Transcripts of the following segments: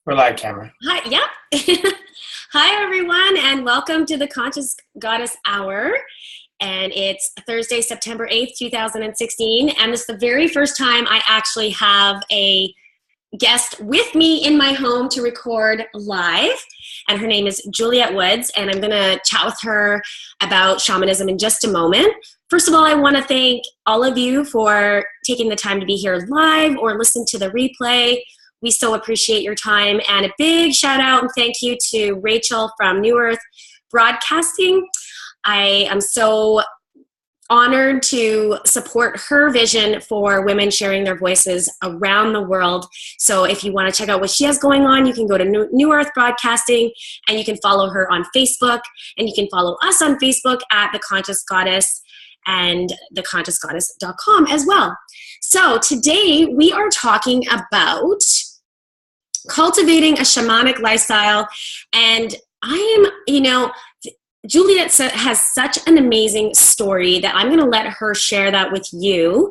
We're live camera. Hi, yeah. Hi, everyone, and welcome to the Conscious Goddess Hour. And it's Thursday, September 8th, 2016. And this is the very first time I actually have a guest with me in my home to record live. And her name is Juliette Woods, and I'm going to chat with her about shamanism in just a moment. First of all, I want to thank all of you for taking the time to be here live or listen to the replay. We so appreciate your time, and a big shout out and thank you to Rachel from New Earth Broadcasting. I am so honored to support her vision for women sharing their voices around the world. So if you want to check out what she has going on, you can go to New Earth Broadcasting, and you can follow her on Facebook, and you can follow us on Facebook at The Conscious Goddess and theconsciousgoddess.com as well. So today we are talking about cultivating a shamanic lifestyle. And Juliette has such an amazing story that I'm going to let her share that with you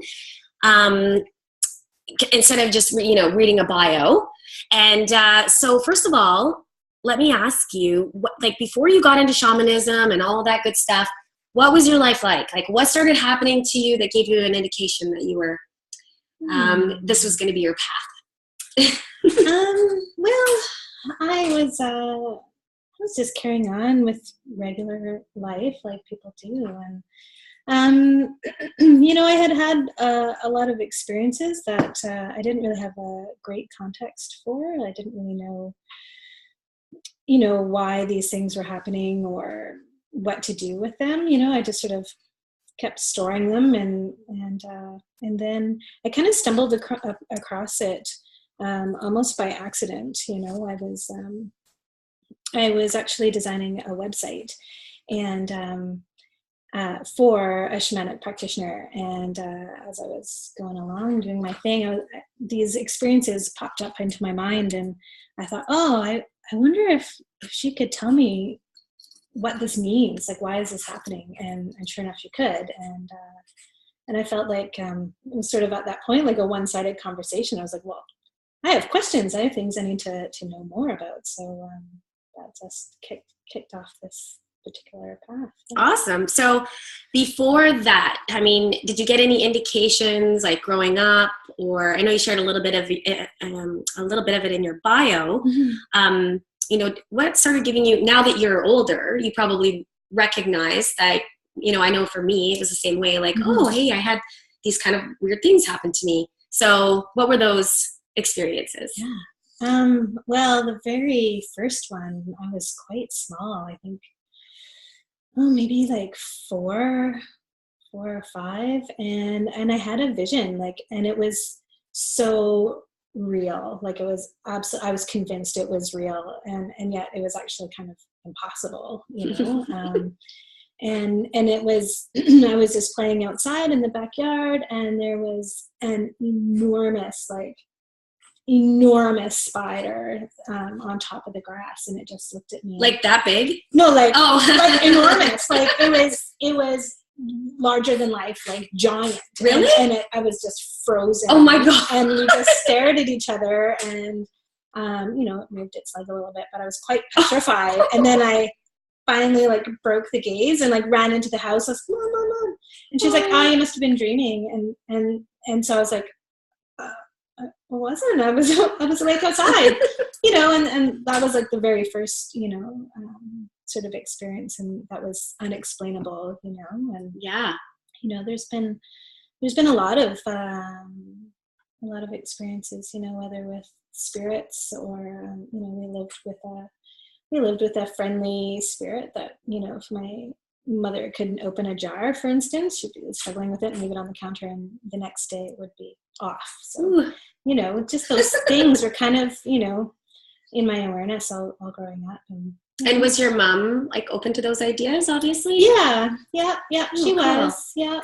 instead of just, reading a bio. And so first of all, let me ask you, before you got into shamanism and all that good stuff, what was your life like? Like, what started happening to you that gave you an indication that you were, this was going to be your path? Well, I was just carrying on with regular life like people do. And, I had a lot of experiences that I didn't really have a great context for. I didn't really know, why these things were happening or what to do with them. I just sort of kept storing them. And then I kind of stumbled across it almost by accident. I was actually designing a website and for a shamanic practitioner. And as I was going along doing my thing, these experiences popped up into my mind, and I thought, I wonder if she could tell me what this means. Like, why is this happening? And sure enough, she could. And I felt like it was sort of at that point like a one-sided conversation. I was like, well, I have questions. I have things I need to know more about. So that just kicked off this particular path. Yeah. Awesome. So before that, did you get any indications like growing up, or I know you shared a little bit of it in your bio. Mm-hmm. What started giving you, now that you're older, you probably recognize that, I know for me, it was the same way, like, mm-hmm. Oh, hey, I had these kind of weird things happen to me. So what were those experiences? Yeah. Well, the very first one, I was quite small. I think, maybe like four or five. And I had a vision, and it was so real. Like, it was I was convinced it was real. And yet it was actually kind of impossible, and it was, I was just playing outside in the backyard, and there was an enormous spider on top of the grass, and it just looked at me. Like that big? No, like enormous. Like it was larger than life, like giant. Really? And I was just frozen. Oh my God. And we just stared at each other, and it moved its leg a little bit, but I was quite petrified. And then I finally broke the gaze and ran into the house. I was like, Mom. And she's like, oh, you must have been dreaming. And so I was like, I wasn't. I was awake outside, and that was the very first, sort of experience, and that was unexplainable, and yeah, there's been a lot of experiences, whether with spirits or, we lived with a friendly spirit that, if my mother couldn't open a jar, for instance, she'd be struggling with it and leave it on the counter, and the next day it would be off. So, ooh. Just those things were kind of, in my awareness all growing up. And was your mom open to those ideas, obviously? Yeah, she cool. was. Yeah.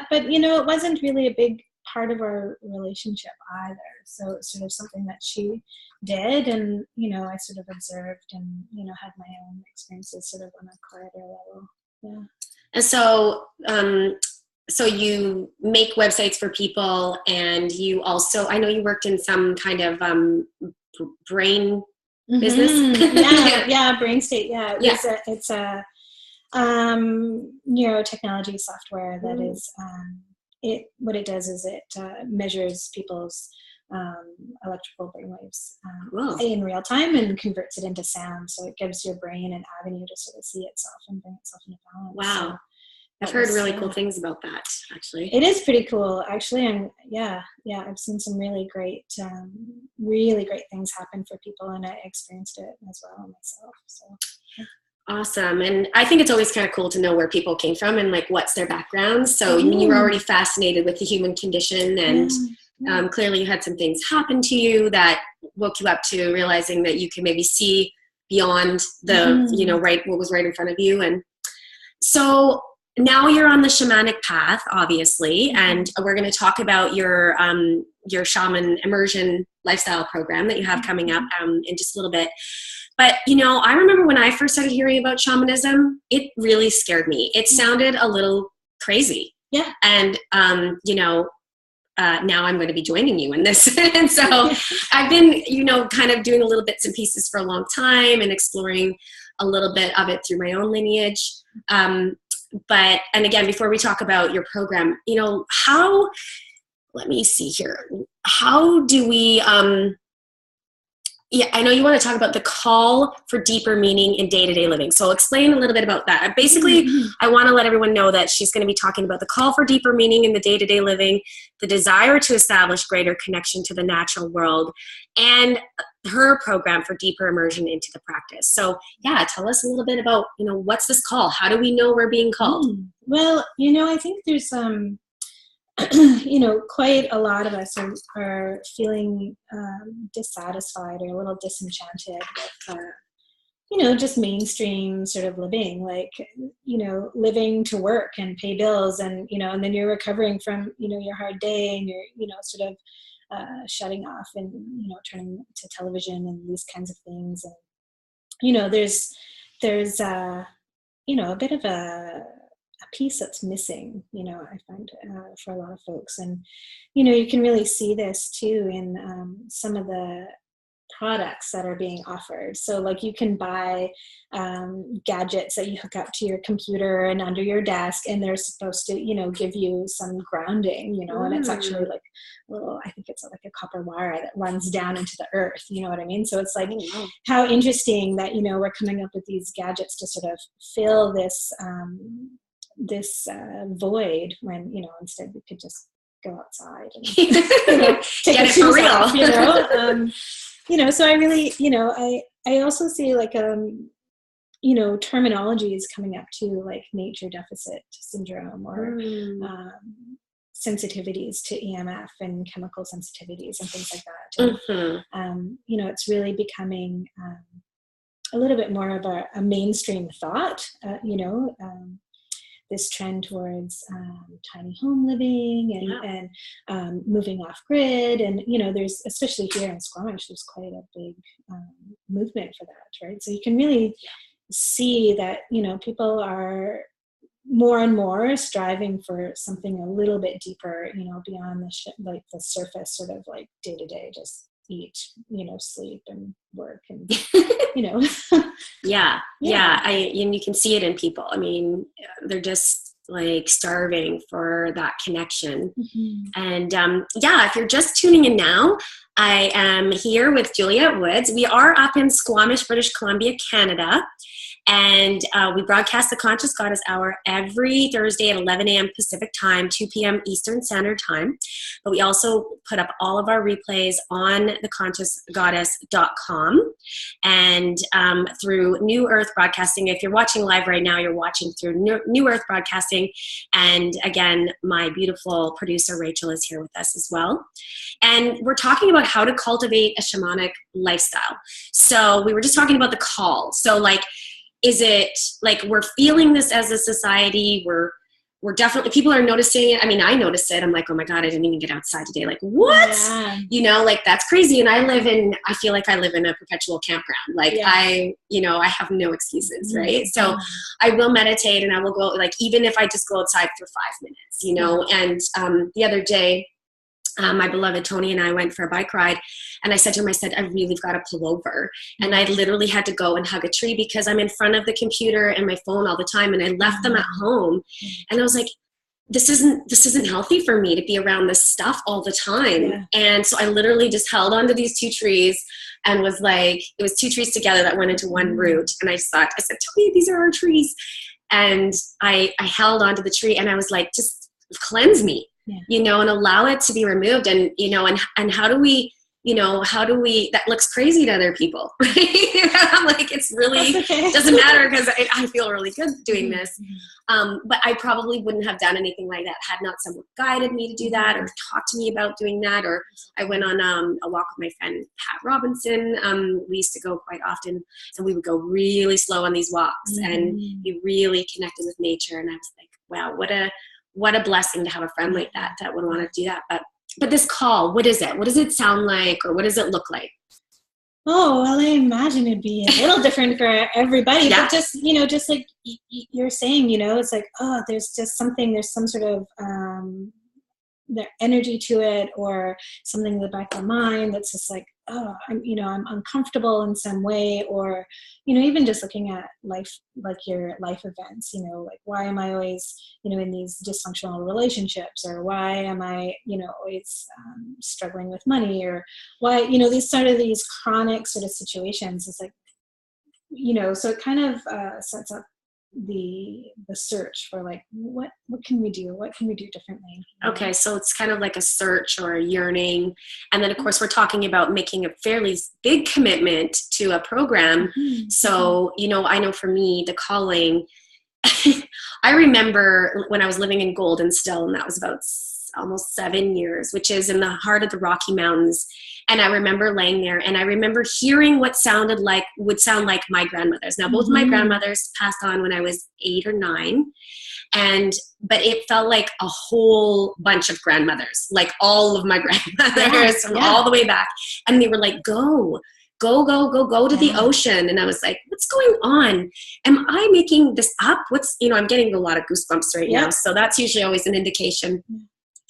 But, it wasn't really a big part of our relationship either. So it's sort of something that she did, and, I sort of observed and, had my own experiences sort of on a quieter level. Yeah. And so, so you make websites for people, and you also, I know you worked in some kind of brain business. Yeah, brain state. Yeah, it's a neurotechnology software that is what it does is it measures people's electrical brainwaves in real time and converts it into sound. So it gives your brain an avenue to sort of see itself and bring itself into balance. Wow. So I've heard really cool things about that, actually. It is pretty cool, actually. I've seen some really great things happen for people, and I experienced it as well myself. So awesome. And I think it's always kind of cool to know where people came from and like what's their background. So you were already fascinated with the human condition, and clearly you had some things happen to you that woke you up to realizing that you can maybe see beyond the what was right in front of you. And so now you're on the shamanic path, obviously, and we're going to talk about your shaman immersion lifestyle program that you have coming up in just a little bit. But, I remember when I first started hearing about shamanism, it really scared me. It sounded a little crazy. Yeah. And, now I'm going to be joining you in this. And so I've been, kind of doing a little bits and pieces for a long time and exploring a little bit of it through my own lineage. And again, before we talk about your program, let me see here. How do we, I know you want to talk about the call for deeper meaning in day-to-day living. So explain a little bit about that. Basically, I want to let everyone know that she's going to be talking about the call for deeper meaning in the day-to-day living, the desire to establish greater connection to the natural world, and her program for deeper immersion into the practice. So tell us a little bit about, what's this call? How do we know we're being called? Well, I think there's quite a lot of us are feeling dissatisfied or a little disenchanted with, just mainstream sort of living, like, living to work and pay bills and, and then you're recovering from, your hard day and you're, sort of shutting off and, turning to television and these kinds of things. And, there's a bit of a piece that's missing, I find for a lot of folks. And, you can really see this too in some of the products that are being offered. So like you can buy gadgets that you hook up to your computer and under your desk, and they're supposed to, give you some grounding, and it's actually like I think it's like a copper wire that runs down into the earth, you know what I mean? So it's like, how interesting that, we're coming up with these gadgets to sort of fill this void when, instead we could just go outside and take get it for real. So I really, I also see like, terminology is coming up too, like nature deficit syndrome or sensitivities to EMF and chemical sensitivities and things like that. And, it's really becoming a little bit more of a mainstream thought, this trend towards tiny home living and moving off grid. And, there's, especially here in Squamish, there's quite a big movement for that, right? So you can really see that, people are more and more striving for something a little bit deeper, beyond the the surface sort of like day to day, just eat, sleep and work and, and you can see it in people. I mean, they're just like starving for that connection. And if you're just tuning in now, I am here with Juliette Woods. We are up in Squamish, British Columbia, Canada. And we broadcast the Conscious Goddess Hour every Thursday at 11 a.m. Pacific Time, 2 p.m. Eastern Standard Time. But we also put up all of our replays on theconsciousgoddess.com and through New Earth Broadcasting. If you're watching live right now, you're watching through New Earth Broadcasting. And again, my beautiful producer, Rachel, is here with us as well. And we're talking about how to cultivate a shamanic lifestyle. So we were just talking about the call. So like, is it like we're feeling this as a society? We're definitely, people are noticing it. I mean, I noticed it. I'm like, oh my God, I didn't even get outside today. Like, what? Yeah. Like that's crazy. And I feel like I live in a perpetual campground. Like I have no excuses, right? So I will meditate and I will go, like, even if I just go outside for 5 minutes, and the other day, my beloved Tony and I went for a bike ride, and I said to him, I said, I really got to pull over. And I literally had to go and hug a tree because I'm in front of the computer and my phone all the time. And I left them at home. And I was like, this isn't healthy for me to be around this stuff all the time. Yeah. And so I literally just held onto these two trees and was like, it was two trees together that went into one root. And I said, Tony, these are our trees. And I held onto the tree and I was like, just cleanse me. Yeah. You know, and allow it to be removed. And, you know, and how do we, that looks crazy to other people, right? I'm like, it's really, okay. Doesn't matter because I feel really good doing this. But I probably wouldn't have done anything like that had not someone guided me to do that or talked to me about doing that. Or I went on a walk with my friend, Pat Robinson. We used to go quite often, and we would go really slow on these walks and be really connected with nature. And I was like, wow, what a blessing to have a friend like that would want to do that. But this call, what is it? What does it sound like, or what does it look like? Oh, well, I imagine it'd be a little different for everybody, yeah. But just, you know, just like you're saying, you know, it's like, oh, there's just something, there's some sort of the energy to it, or something in the back of the mind that's just like, oh, I'm uncomfortable in some way, or, you know, even just looking at life, like your life events, you know, like, why am I always, you know, in these dysfunctional relationships, or why am I, you know, always struggling with money, or why, you know, these chronic sort of situations. It's like, you know, so it kind of sets up the search for like, what can we do differently? Okay, so it's kind of like a search or a yearning, and then of course we're talking about making a fairly big commitment to a program. So you know, I know for me the calling I remember when I was living in Golden still, and that was about almost 7 years, which is in the heart of the Rocky Mountains. And I remember laying there, and I remember hearing what would sound like my grandmother's. Now, both of my grandmothers passed on when I was 8 or 9. But it felt like a whole bunch of grandmothers, like all of my grandmothers from all the way back. And they were like, go to the ocean. And I was like, what's going on? Am I making this up? I'm getting a lot of goosebumps right now. So that's usually always an indication.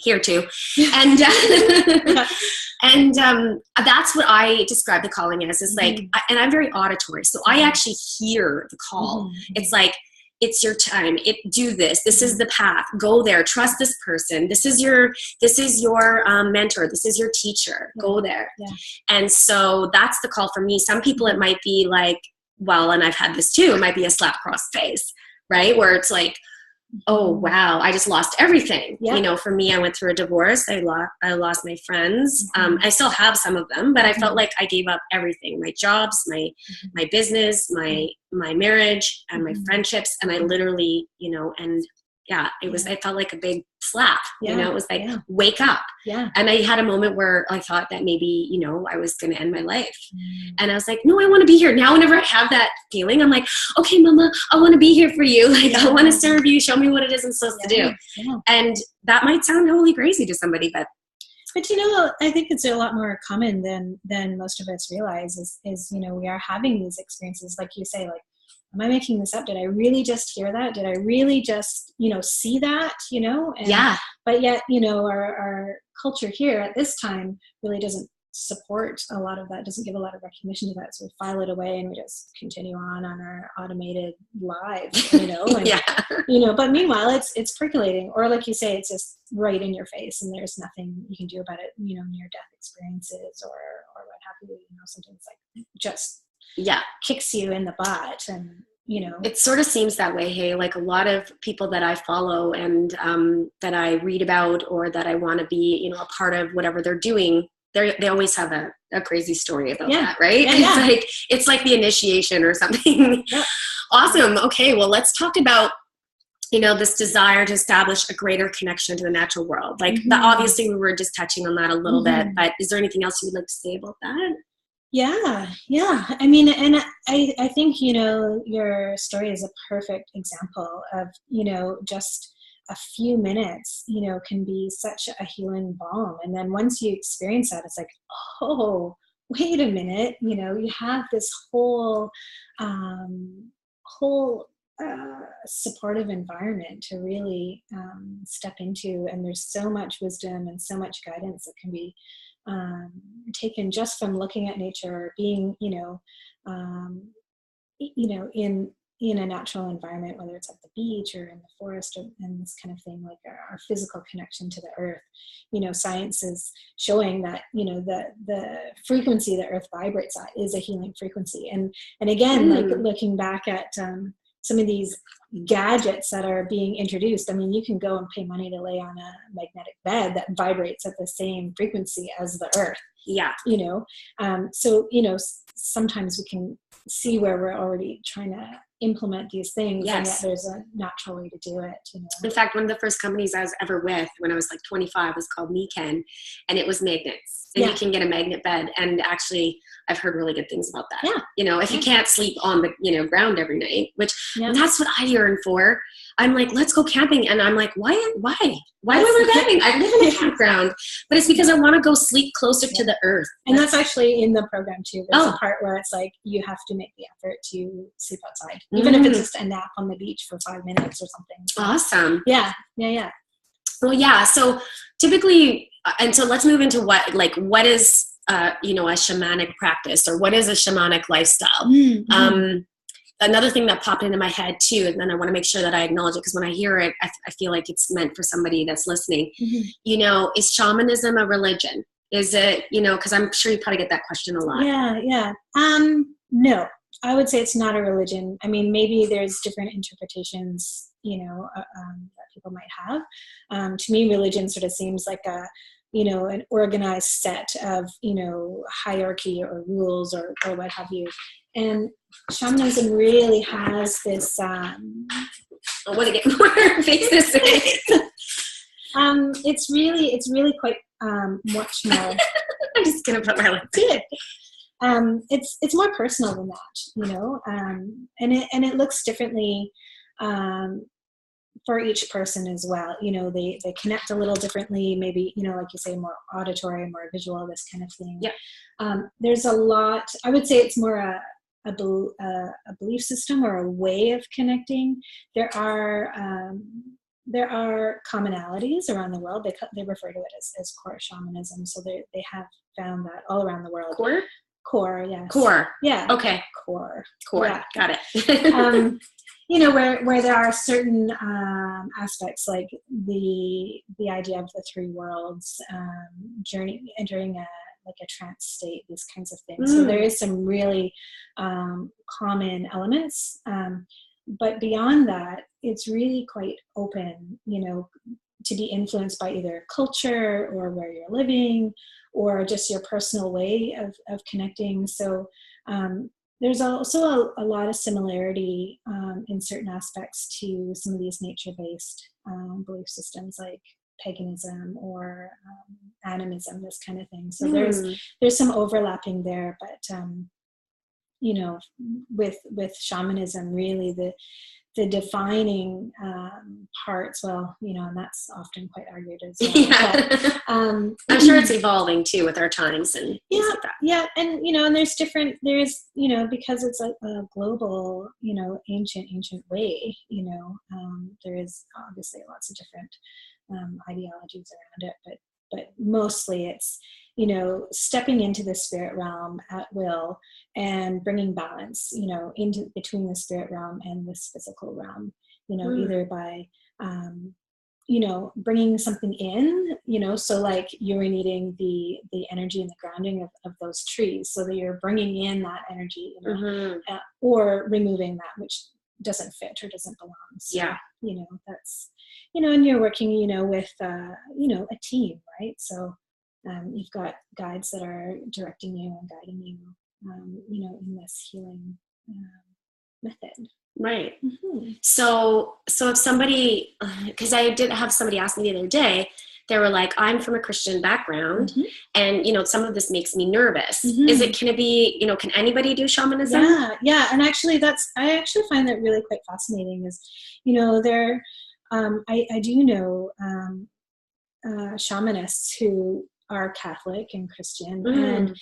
Here too. And that's what I describe the calling as, is like, and I'm very auditory. So I actually hear the call. It's like, it's your time. Do this. This is the path. Go there. Trust this person. This is your mentor. This is your teacher. Go there. Yeah. And so that's the call for me. Some people, it might be like, well, and I've had this too, it might be a slap across the face, right? Where it's like, oh, wow, I just lost everything. Yep. You know, for me, I went through a divorce. I lost my friends. I still have some of them, but I felt like I gave up everything, my jobs, my business, my marriage, and my friendships. And I literally, you know, and I felt like a big slap, you know, it was like, wake up. Yeah. And I had a moment where I thought that maybe, you know, I was going to end my life. And I was like, no, I want to be here. Now, whenever I have that feeling, I'm like, okay, mama, I want to be here for you. Like, I want to serve you. Show me what it is I'm supposed to do. Yeah. And that might sound totally crazy to somebody, but you know, I think it's a lot more common than most of us realize is, you know, we are having these experiences, like you say, like, am I making this up? Did I really just hear that? Did I really just, you know, see that, you know? But yet, you know, our culture here at this time really doesn't support a lot of that, doesn't give a lot of recognition to that. So we file it away and we just continue on our automated lives, you know? And, you know, but meanwhile, it's percolating. Or like you say, it's just right in your face and there's nothing you can do about it, you know, near-death experiences or what have you, you know, something that's like just kicks you in the butt. And you know, it sort of seems that way. Hey, like a lot of people that I follow and that I read about, or that I want to be, you know, a part of whatever they're doing, they always have a crazy story about that, right? It's like the initiation or something. Awesome. Okay, well, let's talk about, you know, this desire to establish a greater connection to the natural world. Like obviously we were just touching on that a little bit, but is there anything else you would like to say about that? Yeah. I mean, and I think, you know, your story is a perfect example of, you know, just a few minutes, you know, can be such a healing balm. And then once you experience that, it's like, oh, wait a minute, you know, you have this whole supportive environment to really step into. And there's so much wisdom and so much guidance that can be taken just from looking at nature, or being, in a natural environment, whether it's at the beach or in the forest, and this kind of thing, like our physical connection to the earth. Science is showing that, the frequency that earth vibrates at is a healing frequency. And again, like looking back at some of these gadgets that are being introduced. I mean, you can go and pay money to lay on a magnetic bed that vibrates at the same frequency as the earth. Yeah. So, sometimes we can see where we're already trying to implement these things. Yes. And yet there's a natural way to do it. In fact, one of the first companies I was ever with when I was like 25 was called Mecan, and it was magnets. And you can get a magnet bed. And actually, I've heard really good things about that. Yeah. If you can't sleep on the, ground every night, which that's what I yearn for. I'm like, let's go camping. And I'm like, why do I go camping? I live in a campground, but it's because I want to go sleep closer to the earth. And that's actually in the program too. There's a part where it's like, you have to make the effort to sleep outside, even if it's just a nap on the beach for 5 minutes or something. Awesome. Yeah. Well, yeah. So typically, and so let's move into what is, a shamanic practice, or what is a shamanic lifestyle? Mm-hmm. Another thing that popped into my head too, and then I want to make sure that I acknowledge it, because when I hear it, I feel like it's meant for somebody that's listening. Mm-hmm. Is shamanism a religion? Is it, because I'm sure you probably get that question a lot. Yeah. No, I would say it's not a religion. I mean, maybe there's different interpretations, that people might have. To me, religion sort of seems like an organized set of, hierarchy or rules or what have you. And shamanism really has this. I want to get more faces. It's really quite much more. I'm just gonna put my lips in. It's more personal than that, and it looks differently for each person as well. They connect a little differently, maybe, like you say, more auditory, more visual, this kind of thing. Yeah. There's a lot. I would say it's more a belief system or a way of connecting. There are commonalities around the world. They refer to it as core shamanism. So they have found that all around the world. Core, yes. Core. Yeah. Okay. Core. Yeah. Got it. Where there are certain aspects, like the idea of the three worlds, journey, entering a trance state, these kinds of things. So there is some really common elements, but beyond that, it's really quite open, to be influenced by either culture or where you're living, or just your personal way of connecting. So there's also a lot of similarity in certain aspects to some of these nature-based belief systems, like paganism or animism, this kind of thing. So there's some overlapping there, but with shamanism, really the defining parts, and that's often quite argued as well. Yeah. But, I'm sure it's evolving too with our times and things like that. Yeah, and and there's because it's a global, ancient way, there is obviously lots of different ideologies around it, but mostly it's stepping into the spirit realm at will and bringing balance into between the spirit realm and this physical realm, either by bringing something in, so like urinating the energy and the grounding of those trees, so that you're bringing in that energy, or removing that which doesn't fit or doesn't belong. So, that's, and you're working, with, a team, right? So you've got guides that are directing you and guiding you, in this healing method. Right. Mm-hmm. So if somebody, because I did have somebody ask me the other day, they were like, I'm from a Christian background, and, some of this makes me nervous. Can it be, can anybody do shamanism? Yeah. And actually I actually find that really quite fascinating is, there, I do know shamanists who are Catholic and Christian, and,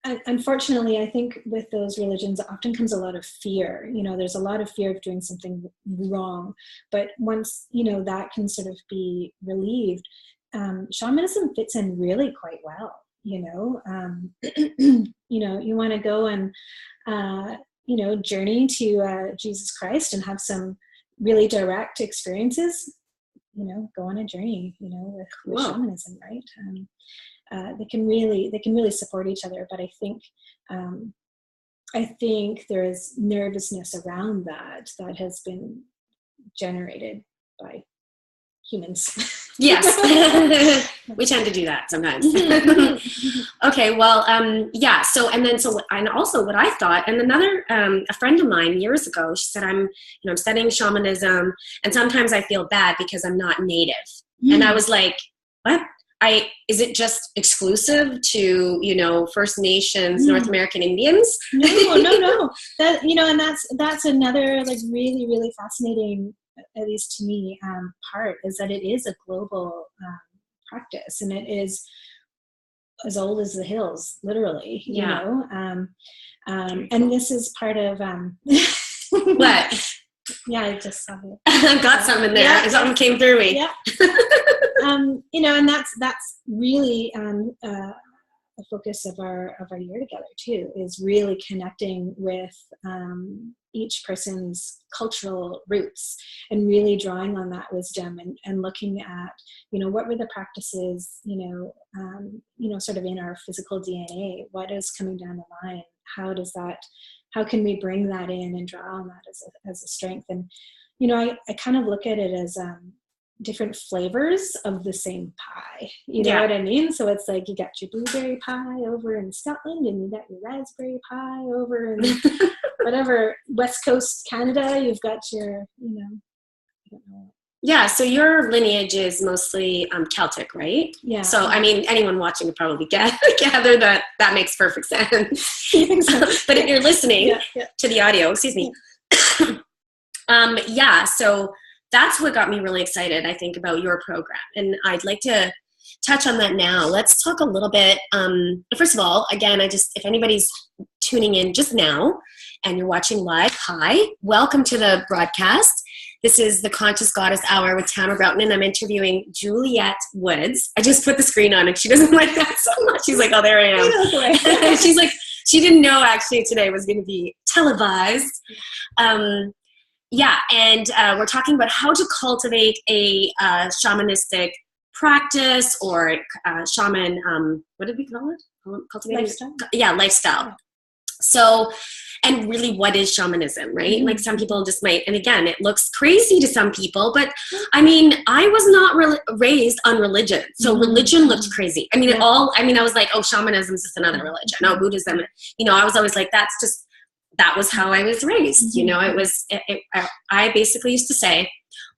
unfortunately, I think with those religions often comes a lot of fear. There's a lot of fear of doing something wrong, but once that can sort of be relieved, shamanism fits in really quite well. You want to go and journey to Jesus Christ and have some really direct experiences. Go on a journey. With shamanism, right? They can really support each other, but I think there is nervousness around that has been generated by humans. Yes. We tend to do that sometimes. Okay, well, yeah. So and also what I thought, and another, a friend of mine years ago, she said, I'm studying shamanism, and sometimes I feel bad because I'm not native. And I was like, what? Is it just exclusive to, First Nations, North American Indians? No. That, and that's another like really, really fascinating, at least to me, part is that it is a global practice, and it is as old as the hills, literally. And this is part of what? Yeah, I just saw it. Got some in there. Yeah. Something came through me. Yeah. And that's really a focus of our year together too, is really connecting with each person's cultural roots and really drawing on that wisdom and looking at, what were the practices, sort of in our physical DNA, what is coming down the line, how can we bring that in and draw on that as a strength? And, I kind of look at it as different flavors of the same pie. You know what I mean? So it's like you got your blueberry pie over in Scotland, and you got your raspberry pie over in whatever, West Coast Canada. You've got your, I don't know. Yeah, so your lineage is mostly Celtic, right? Yeah. So, I mean, anyone watching would probably gather that makes perfect sense. So. But if you're listening to the audio, excuse me. So that's what got me really excited, I think, about your program. And I'd like to touch on that now. Let's talk a little bit. First of all, again, if anybody's tuning in just now and you're watching live, hi, welcome to the broadcast. This is the Conscious Goddess Hour with Tammra, and I'm interviewing Juliette Woods. I just put the screen on and she doesn't like that so much. She's like, oh, there I am. She's like, she didn't know actually today was going to be televised. We're talking about how to cultivate a shamanistic practice or shaman, what did we call it? Cultivating? Lifestyle. Yeah, lifestyle. Yeah. So, and really, what is shamanism, right? Mm-hmm. Like some people just might, and again, it looks crazy to some people, but I mean, I was not raised on religion. So religion looked crazy. I mean, I was like, oh, shamanism is just another religion. Oh, Buddhism, I was always like, that was how I was raised. I basically used to say,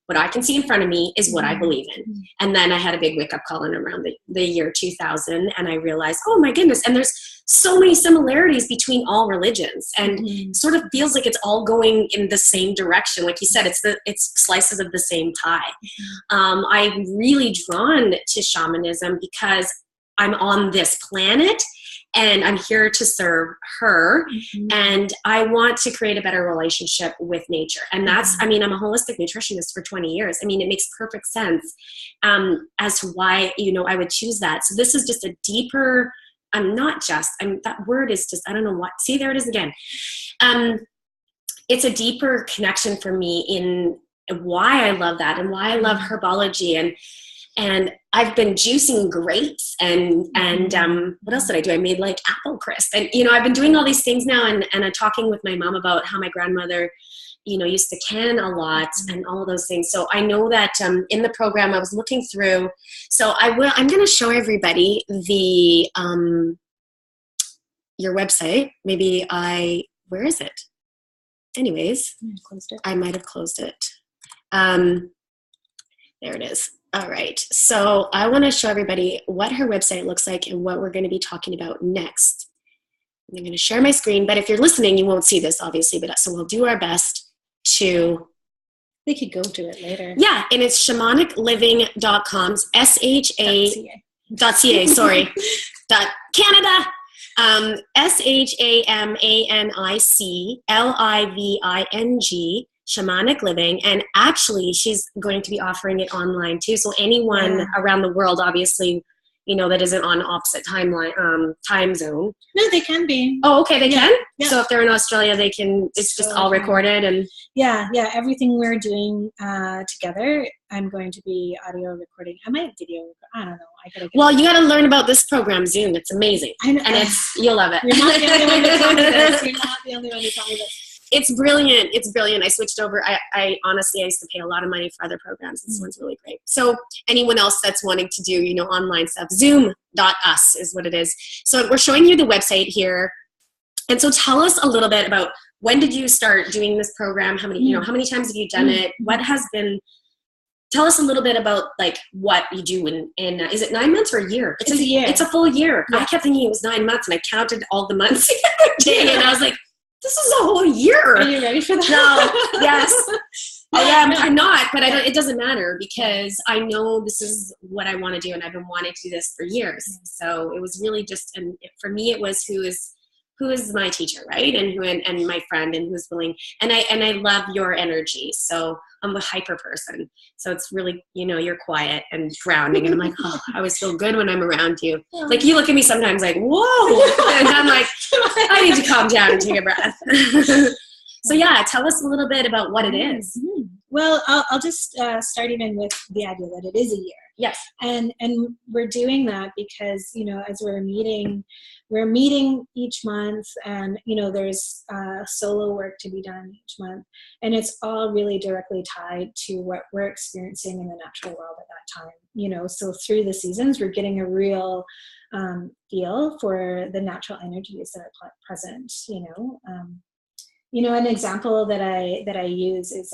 what I can see in front of me is what I believe in. And then I had a big wake up call in around the year 2000. And I realized, oh my goodness. And there's so many similarities between all religions, and sort of feels like it's all going in the same direction. Like you said, it's slices of the same pie. I'm really drawn to shamanism because I'm on this planet and I'm here to serve her. And I want to create a better relationship with nature. And that's, I'm a holistic nutritionist for 20 years. I mean, it makes perfect sense as to why, I would choose that. So this is just a deeper, that word is just, I don't know what, see, there it is again. It's a deeper connection for me in why I love that and why I love herbology. And I've been juicing grapes and what else did I do? I made like apple crisp, and I've been doing all these things now, and I'm talking with my mom about how my grandmother, used to can a lot and all of those things. So I know that in the program I was looking through. So I'm going to show everybody the your website. Maybe where is it? Anyways, I might have closed it. There it is. All right, so I want to show everybody what her website looks like and what we're going to be talking about next. I'm going to share my screen, but if you're listening, you won't see this, obviously, so we'll do our best to... We could go to it later. Yeah, and it's shamanicliving.com, SHA.ca, sorry, .Canada. SHAMANICLIVING, Shamanic Living, and actually she's going to be offering it online too. So anyone around the world, obviously, you know, that isn't on opposite time zone. No, they can be. Oh, okay, they can? Yeah. So if they're in Australia, they can, it's just all recorded and... Yeah, everything we're doing together, I'm going to be audio recording. I might video, I don't know. Well, you got to learn about this program, Zoom. It's amazing. I know. And you'll love it. You're not the only one to tell me this. You're not the only one to tell me this. It's brilliant. It's brilliant. I switched over. I honestly, I used to pay a lot of money for other programs. This one's really great. So anyone else that's wanting to do, you know, online stuff, zoom.us is what it is. So we're showing you the website here. And so tell us a little bit about, when did you start doing this program? How many, you know, how many times have you done it? What has been, tell us a little bit about like what you do in is it 9 months or a year? It's a year. It's a full year. Yeah. I kept thinking it was 9 months and I counted all the months the other day and I was like, this is a whole year. Are you ready for that? No, yes. I am. I'm not, but it doesn't matter because I know this is what I want to do and I've been wanting to do this for years. So it was really just, and for me it was who is my teacher, right? And my friend and who's willing. And I love your energy. So I'm a hyper person. So it's really, you know, you're quiet and grounding. And I'm like, oh, I always feel good when I'm around you. Like you look at me sometimes like, whoa. And I'm like, I need to calm down and take a breath. So yeah, tell us a little bit about what it is. Well, I'll just start even with the idea that it is a year. Yes. And we're doing that because, you know, as we're meeting each month and, you know, there's solo work to be done each month. And it's all really directly tied to what we're experiencing in the natural world at that time. You know, so through the seasons, we're getting a real feel for the natural energies that are present, you know. You know, an example that I use is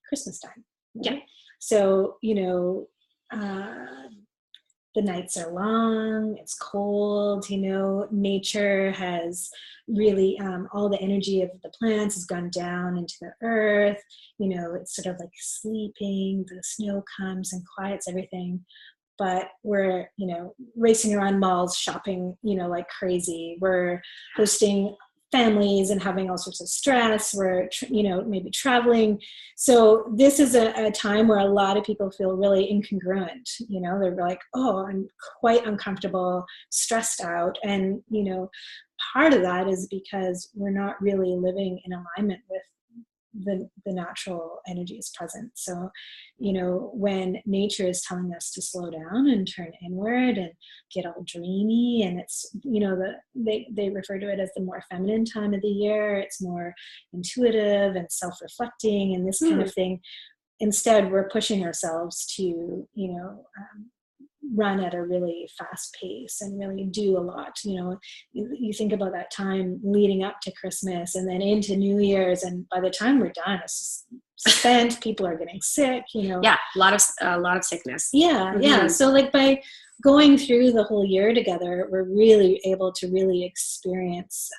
Christmas time. Right? Yeah. So, you know, the nights are long, it's cold, you know, nature has really, all the energy of the plants has gone down into the earth, you know, it's sort of like sleeping, the snow comes and quiets everything. But we're, you know, racing around malls, shopping, you know, like crazy. We're hosting families and having all sorts of stress. We're, you know, maybe traveling. So this is a time where a lot of people feel really incongruent. You know, they're like, oh, I'm quite uncomfortable, stressed out. And, you know, part of that is because we're not really living in alignment with the natural energy is present. So, you know, when nature is telling us to slow down and turn inward and get all dreamy, and it's, you know, they refer to it as the more feminine time of the year. It's more intuitive and self-reflecting and this kind of thing. Instead, we're pushing ourselves to, you know, run at a really fast pace and really do a lot. You know, you think about that time leading up to Christmas and then into New Year's, and by the time we're done, it's spent. People are getting sick. You know, a lot of sickness. Yeah. So like by going through the whole year together, we're really able to really experience,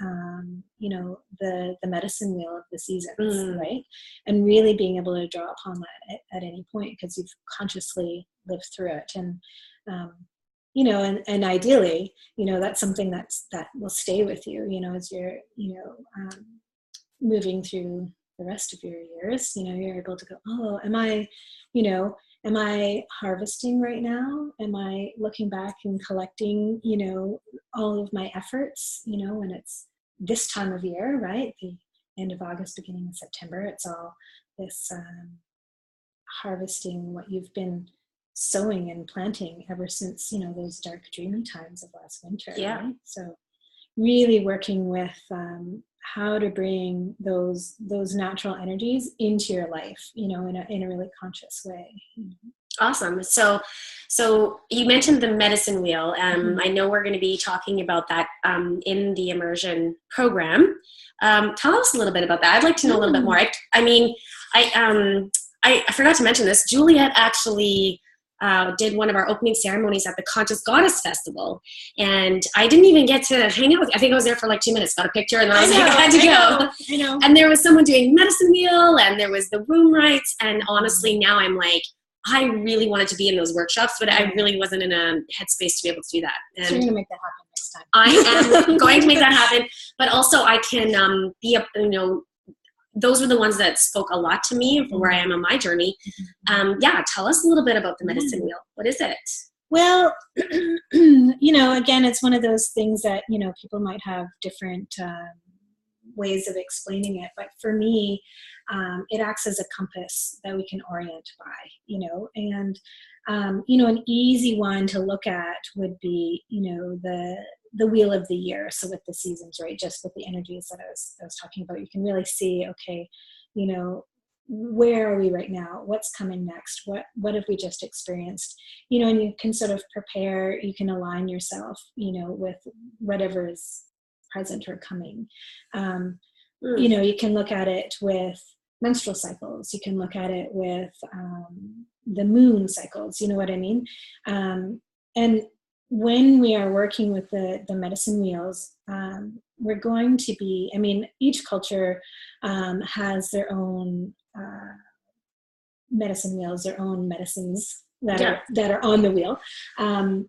you know, the medicine wheel of the seasons, right? And really being able to draw upon that at any point because you've consciously lived through it. And you know, and ideally, you know, that's something that will stay with you, you know, as you're, you know, moving through the rest of your years. You know, you're able to go, oh, am I harvesting right now? Am I looking back and collecting, you know, all of my efforts, you know, when it's this time of year, right? The end of August, beginning of September, it's all this harvesting what you've been sowing and planting ever since, you know, those dark dreamy times of last winter. Yeah. Right? So really working with how to bring those natural energies into your life, you know, in a really conscious way. Awesome. So you mentioned the medicine wheel. I know we're going to be talking about that in the immersion program. Tell us a little bit about that. I'd like to know a little bit more. I forgot to mention this. Juliette actually did one of our opening ceremonies at the Conscious Goddess Festival. And I didn't even get to hang out with you. I think I was there for like 2 minutes, got a picture, and then I had to go. I know. And there was someone doing medicine wheel, and there was the room rites. And honestly, now I'm like, I really wanted to be in those workshops, but I really wasn't in a headspace to be able to do that. And so you're going to make that happen next next time. I am going to make that happen. But also I can be up, those were the ones that spoke a lot to me from where I am on my journey. Tell us a little bit about the medicine wheel. What is it? Well, again, it's one of those things that, people might have different ways of explaining it. But for me, it acts as a compass that we can orient by, and, an easy one to look at would be, the wheel of the year. So with the seasons, right? Just with the energies that I was talking about, you can really see, okay, where are we right now? What's coming next? What have we just experienced? And you can sort of prepare, you can align yourself, with whatever is present or coming. You can look at it with menstrual cycles. You can look at it with the moon cycles, you know what I mean? And when we are working with the medicine wheels, we're going to be, each culture has their own medicine wheels, their own medicines that are on the wheel, and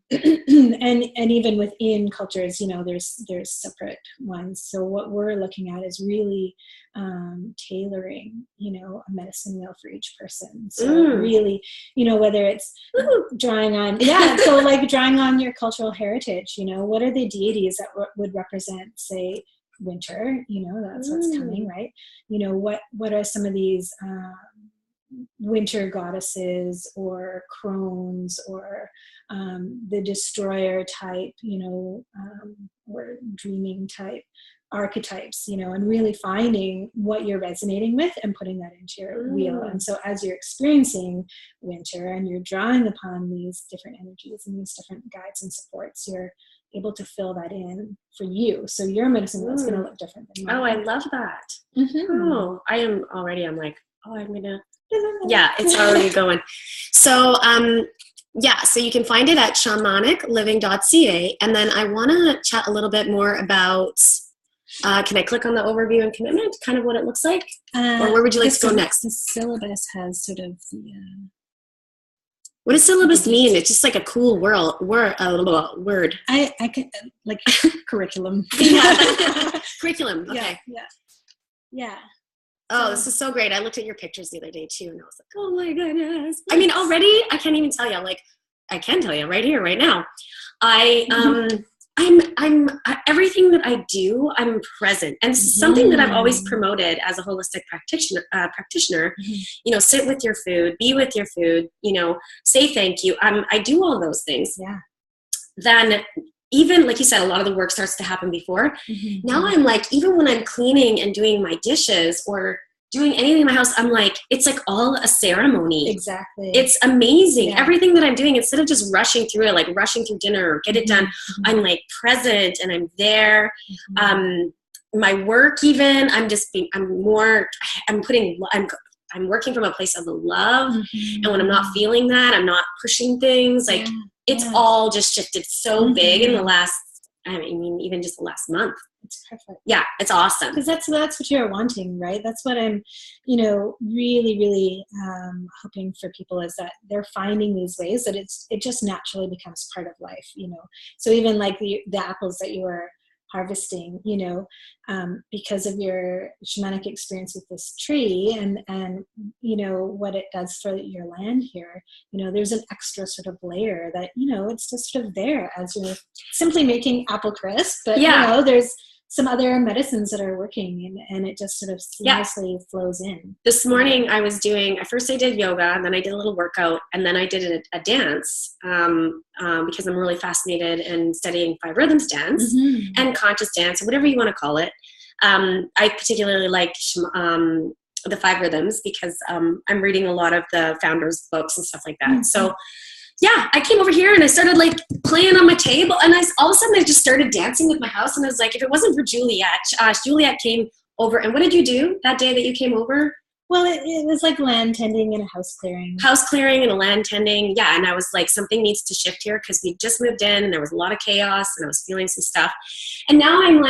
even within cultures, there's separate ones. So what we're looking at is really tailoring, a medicine wheel for each person. So really, whether it's drawing on, so like drawing on your cultural heritage, what are the deities that would represent, say, winter? That's what's coming, right? What are some of these winter goddesses or crones or the destroyer type, or dreaming type archetypes, and really finding what you're resonating with and putting that into your wheel. And so as you're experiencing winter and you're drawing upon these different energies and these different guides and supports, you're able to fill that in for you. So your medicine wheel is going to look different than mine. Oh, I love that. Oh, I'm like, I'm going to, it's already going. So, so you can find it at shamanicliving.ca. And then I want to chat a little bit more about, can I click on the overview and commitment, kind of what it looks like? Or where would you like to go next? The syllabus has sort of the... what does syllabus mean? It's just like a cool word. I can, like, curriculum. Curriculum, okay. Yeah. Oh, this is so great. I looked at your pictures the other day too, and I was like, oh my goodness. Already, I can't even tell you. Like, I can tell you right here, right now. I'm everything that I do, I'm present. And this is something that I've always promoted as a holistic practitioner, sit with your food, be with your food, say thank you. I do all of those things. Yeah. Then even, like you said, a lot of the work starts to happen before. Now I'm like, even when I'm cleaning and doing my dishes or doing anything in my house, I'm like, it's like all a ceremony. Exactly. It's amazing. Yeah. Everything that I'm doing, instead of just rushing through it, like rushing through dinner or get it done, I'm like present and I'm there. My work even, I'm working from a place of love. And when I'm not feeling that, I'm not pushing things. Like it's all just shifted so big in the last, even just the last month. It's perfect. Yeah, it's awesome. Because that's what you're wanting, right? That's what I'm, really, really hoping for people, is that they're finding these ways that it just naturally becomes part of life, So even like the apples that you were harvesting, because of your shamanic experience with this tree and what it does for your land here, there's an extra sort of layer that, it's just sort of there as you're simply making apple crisp, but there's some other medicines that are working and it just sort of seamlessly flows in. This morning I did yoga, and then I did a little workout, and then I did a dance because I'm really fascinated in studying 5 rhythms dance and conscious dance, or whatever you want to call it. I particularly like the 5 rhythms because I'm reading a lot of the founders' books and stuff like that. So I came over here and I started like playing on my table, and all of a sudden I just started dancing with my house, and I was like, if it wasn't for Juliette, Juliette came over. And what did you do that day that you came over? Well, it was like land tending and a house clearing. House clearing and a land tending. Yeah. And I was like, something needs to shift here because we just moved in and there was a lot of chaos and I was feeling some stuff. And now I'm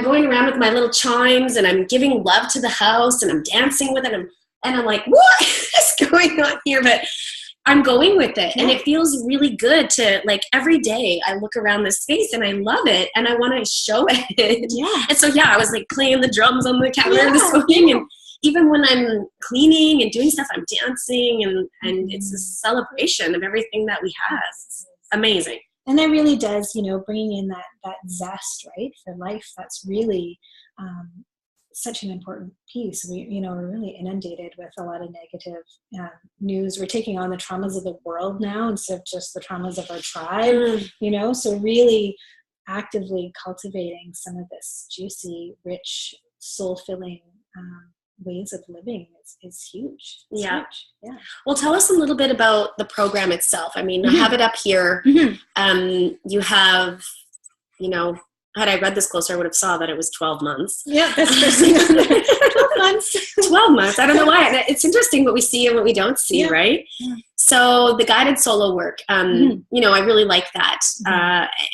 going around with my little chimes and I'm giving love to the house and I'm dancing with it. And I'm like, what is going on here? But I'm going with it. And it feels really good to, like, every day I look around this space and I love it and I want to show it. Yeah. And so, I was like playing the drums on the counter this morning. And even when I'm cleaning and doing stuff, I'm dancing and it's a celebration of everything that we have. It's amazing. And that really does, bringing in that zest, right, for life. That's really such an important piece. We're really inundated with a lot of negative news. We're taking on the traumas of the world now instead of just the traumas of our tribe, so really actively cultivating some of this juicy, rich, soul-filling ways of living is huge. It's huge. Yeah. Well, tell us a little bit about the program itself. I mean, I have it up here. You have, had I read this closer, I would have saw that it was 12 months. Yeah, that's interesting. 12 months. 12 months. I don't know why. And it's interesting what we see and what we don't see, right? Yeah. So the guided solo work, I really like that.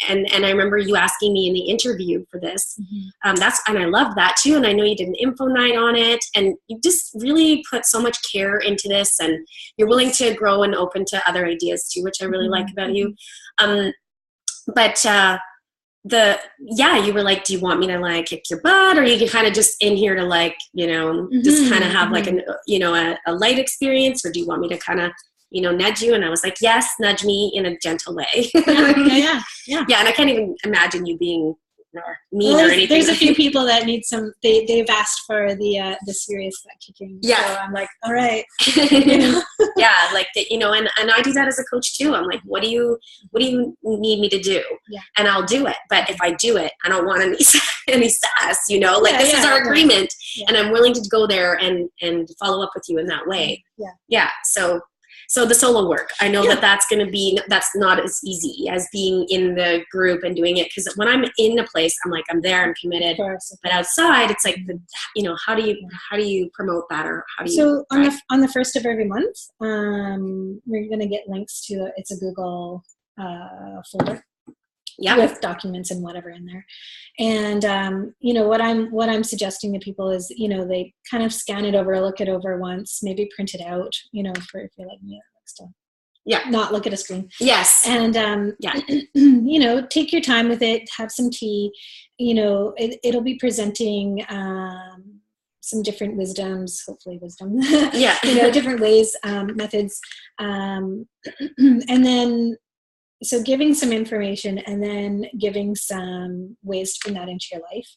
And I remember you asking me in the interview for this. And I love that too. And I know you did an info night on it, and you just really put so much care into this, and you're willing to grow and open to other ideas too, which I really like about you. You were like, do you want me to like kick your butt, or you can kind of just in here to like, just kind of have like a light experience, or do you want me to kind of, nudge you? And I was like, yes, nudge me in a gentle way. Yeah. And I can't even imagine you being mean or anything. There's a few people that need they've asked for the serious butt kicking. Yeah. So I'm like, all right. Yeah. Like, and I do that as a coach too. I'm like, what do you need me to do? Yeah. And I'll do it. But if I do it, I don't want any sass, this is our agreement. Yeah. And I'm willing to go there and follow up with you in that way. Yeah. Yeah. So the solo work, I know that's not as easy as being in the group and doing it. Because when I'm in a place, I'm like, I'm there, I'm committed. But outside, it's like, how do you promote that, or how do you? So on the first of every month, we're going to get links to it's a Google folder. Yeah. With documents and whatever in there. And, what I'm suggesting to people is, they kind of scan it over, look it over once, maybe print it out, if you're like me, not look at a screen. Yes. And, take your time with it, have some tea, it'll be presenting, some different wisdoms, hopefully wisdom, different ways, methods. And then, so giving some information, and then giving some ways to bring that into your life.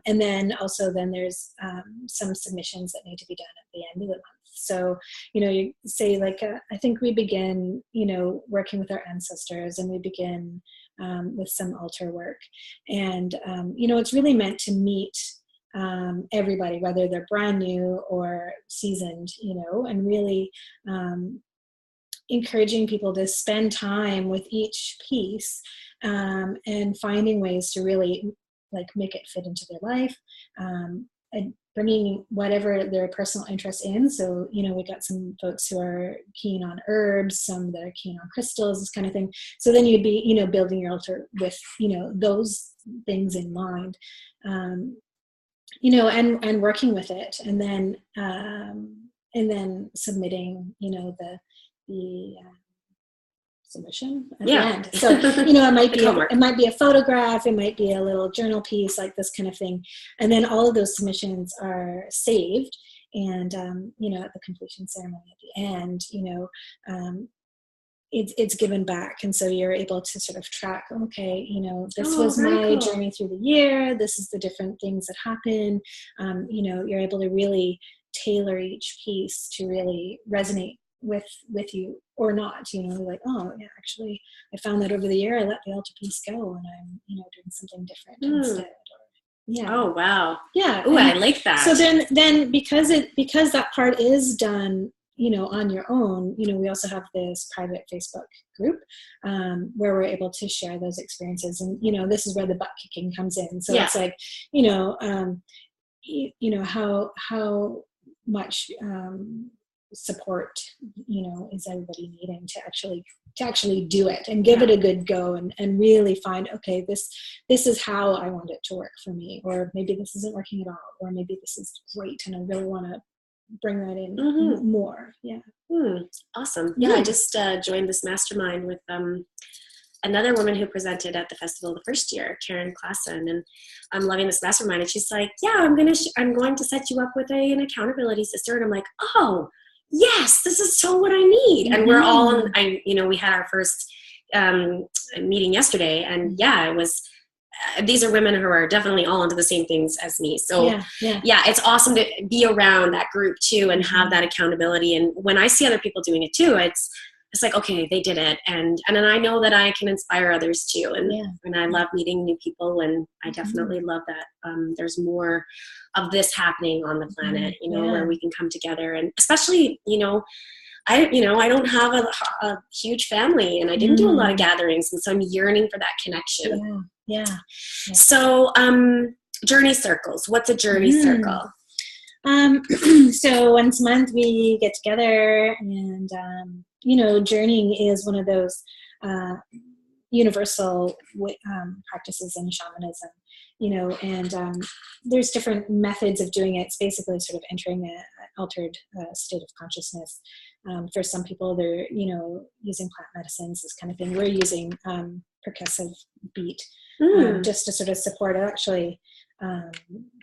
And then also there's some submissions that need to be done at the end of the month. So, you say like, I think we begin, working with our ancestors, and we begin with some altar work. And, it's really meant to meet everybody, whether they're brand new or seasoned, and really encouraging people to spend time with each piece and finding ways to really like make it fit into their life, and bringing whatever their personal interest in. So, we got some folks who are keen on herbs, some that are keen on crystals, this kind of thing. So then you'd be, building your altar with, those things in mind, and working with it, and then submitting, the submission at the end. So, it might be a photograph, it might be a little journal piece, like this kind of thing. And then all of those submissions are saved. And, at the completion ceremony at the end, it's given back. And so you're able to sort of track, okay, this was my journey through the year. This is the different things that happen. You're able to really tailor each piece to really resonate with you or not, like, oh yeah, actually I found that over the year I let the altar piece go, and I'm doing something different instead. Oh wow. Yeah. Oh, I like that. So then because that part is done on your own, we also have this private Facebook group where we're able to share those experiences, and this is where the butt kicking comes in. So it's like how much support is everybody needing to actually do it and give it a good go, and really find, okay, this is how I want it to work for me, or maybe this isn't working at all, or maybe this is great and I really want to bring that in more. Yeah. Awesome. Yeah, I just joined this mastermind with another woman who presented at the festival the first year, Karen Klassen, and I'm loving this mastermind. And she's like, "Yeah, I'm going to set you up with an accountability sister." And I'm like, "Oh, yes, this is so what I need." And we're all, we had our first meeting yesterday, and it was. These are women who are definitely all into the same things as me. So it's awesome to be around that group too and have that accountability. And when I see other people doing it too, it's like, okay, they did it. And then I know that I can inspire others too. And I love meeting new people, and I definitely love that. There's more of this happening on the planet, where we can come together. And especially, I don't have a huge family, and I didn't do a lot of gatherings. And so I'm yearning for that connection. Yeah. So, journey circles. What's a journey circle? So once a month we get together, and journeying is one of those universal practices in shamanism. And there's different methods of doing it. It's basically sort of entering an altered state of consciousness. For some people, they're using plant medicines, this kind of thing. We're using percussive beat. Just to sort of support. It actually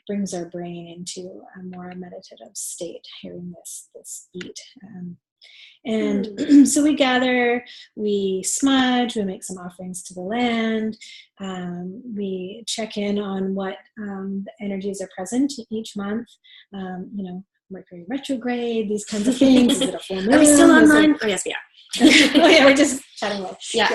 brings our brain into a more meditative state, hearing this beat. So we gather, we smudge, we make some offerings to the land, we check in on what the energies are present each month, Mercury retrograde, these kinds of things. Is it a full moon? Are we still online? Oh, yes, we are. Oh yeah, we're just chatting away. Yeah.